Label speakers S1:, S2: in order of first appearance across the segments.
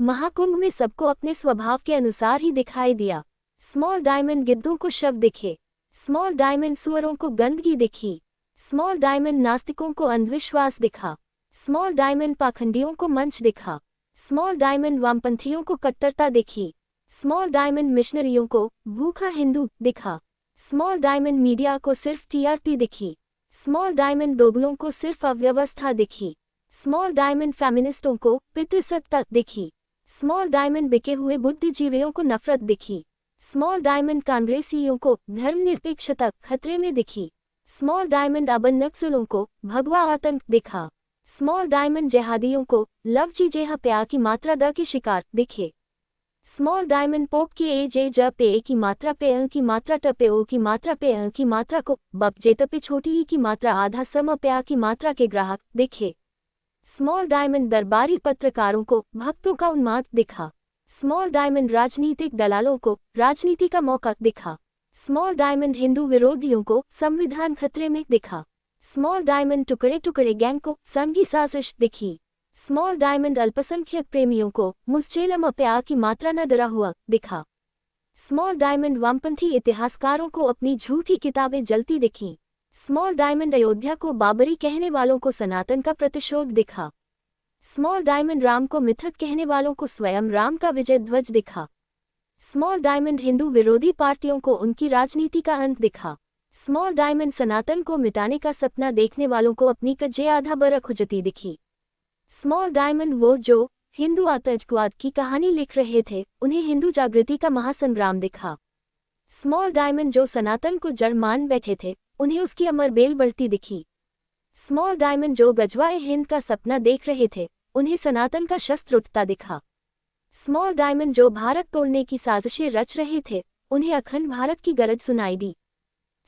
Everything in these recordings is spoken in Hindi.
S1: महाकुंभ में सबको अपने स्वभाव के अनुसार ही दिखाई दिया। स्मॉल डायमंड गिद्धों को शव दिखे, स्मॉल डायमंड सुअरों को गंदगी दिखी, स्मॉल डायमंड नास्तिकों को अंधविश्वास दिखा, स्मॉल डायमंड पाखंडियों को मंच दिखा, स्मॉल डायमंड वामपंथियों को कट्टरता दिखी, स्मॉल डायमंड मिशनरियों को भूखा हिंदू दिखा, स्मॉल डायमंड मीडिया को सिर्फ टीआरपी दिखी, स्मॉल डायमंड दोगलों को सिर्फ अव्यवस्था दिखी, स्मॉल डायमंड फेमिनिस्टों को पितृसत्ता दिखी, स्मॉल डायमंड बिके हुए बुद्धिजीवियों को नफरत दिखी, स्मॉल डायमंड कांग्रेसियों को धर्मनिरपेक्षता खतरे में दिखी, स्मॉल डायमंड अबन नक्सलों को भगवा आतंक दिखा, स्मॉल डायमंड जिहादियों को लव जेहा प्यार की मात्रा द के शिकार दिखे, स्मॉल डायमंड पोप की ए जे ज पे ए की मात्रा पे अ की मात्रा ट पे ओ की मात्रा पे अ की मात्रा को बप जेत पे छोटी ई की मात्रा आधा सम प्या की मात्रा के ग्राहक दिखे, स्मॉल डायमंड दरबारी पत्रकारों को भक्तों का उन्माद दिखा, स्मॉल डायमंड राजनीतिक दलालों को राजनीति का मौका दिखा, स्मॉल डायमंड हिंदू विरोधियों को संविधान खतरे में दिखा, स्मॉल डायमंड टुकड़े टुकड़े गैंग को संघी साजिश दिखी, स्मॉल डायमंड अल्पसंख्यक प्रेमियों को मुस्चेलम प्यार की मात्रा न डरा हुआ दिखा, स्मॉल डायमंड वामपंथी इतिहासकारों को अपनी झूठी किताबें जलती दिखीं, स्मॉल डायमंड अयोध्या को बाबरी कहने वालों को सनातन का प्रतिशोध दिखा, स्मॉल डायमंड राम को मिथक कहने वालों को स्वयं राम का विजय ध्वज दिखा, स्मॉल डायमंड हिंदू विरोधी पार्टियों को उनकी राजनीति का अंत दिखा, स्मॉल डायमंड सनातन को मिटाने का सपना देखने वालों को अपनी कज्जे आधा बरख खुजती दिखी, स्मॉल डायमंड वो जो हिंदू आतंकवाद की कहानी लिख रहे थे उन्हें हिंदू जागृति का महासंग्राम दिखा, स्मॉल डायमंड जो सनातन को जड़ मान बैठे थे उन्हें उसकी अमर बेल बढ़ती दिखी, स्मॉल डायमंड जो गजवाए हिंद का सपना देख रहे थे उन्हें सनातन का शस्त्र उठता दिखा, स्मॉल डायमंड जो भारत तोड़ने की साजिशें रच रहे थे उन्हें अखंड भारत की गरज सुनाई दी,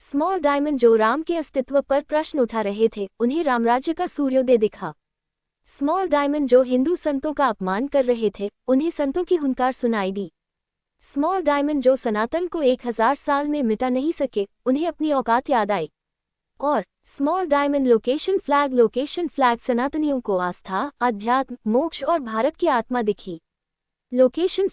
S1: स्मॉल डायमंड जो राम के अस्तित्व पर प्रश्न उठा रहे थे उन्हें रामराज्य का सूर्योदय दिखा, स्मॉल डायमंड जो हिंदू संतों का अपमान कर रहे थे उन्हें संतों की हुंकार सुनाई दी, स्मॉल डायमंड जो सनातन को 1000 साल में मिटा नहीं सके उन्हें अपनी औकात याद आई, और स्मॉल डायमंड लोकेशन फ्लैग सनातनियों को आस्था, अध्यात्म, मोक्ष और भारत की आत्मा दिखी, लोकेशन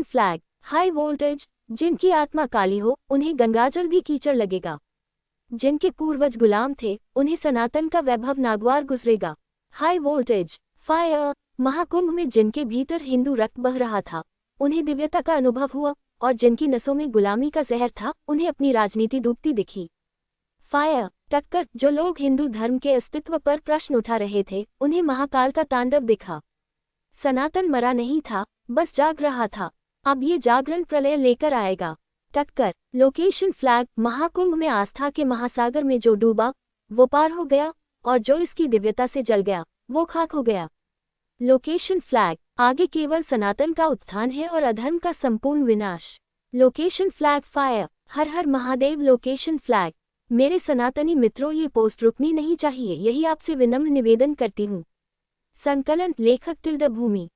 S1: फ्लैग हाई वोल्टेज, जिनकी आत्मा काली हो उन्हें गंगाजल भी कीचड़ लगेगा, जिनके पूर्वज गुलाम थे उन्हें सनातन का वैभव नागवार गुजरेगा, हाई वोल्टेज फायर, महाकुंभ में जिनके भीतर हिंदू रक्त बह रहा था उन्हें दिव्यता का अनुभव हुआ और जिनकी नसों में गुलामी का जहर था उन्हें अपनी राजनीति डूबती दिखी, फायर टक्कर, जो लोग हिंदू धर्म के अस्तित्व पर प्रश्न उठा रहे थे उन्हें महाकाल का तांडव दिखा, सनातन मरा नहीं था बस जाग रहा था, अब ये जागरण प्रलय लेकर आएगा, टक्कर, लोकेशन फ्लैग, महाकुंभ में आस्था के महासागर में जो डूबा वो पार हो गया और जो इसकी दिव्यता से जल गया वो खाक हो गया, लोकेशन फ्लैग, आगे केवल सनातन का उत्थान है और अधर्म का संपूर्ण विनाश, लोकेशन फ्लैग फायर, हर हर महादेव, लोकेशन फ्लैग। मेरे सनातनी मित्रों, ये पोस्ट रुकनी नहीं चाहिए, यही आपसे विनम्र निवेदन करती हूँ। संकलन लेखक टिल्ड भूमि।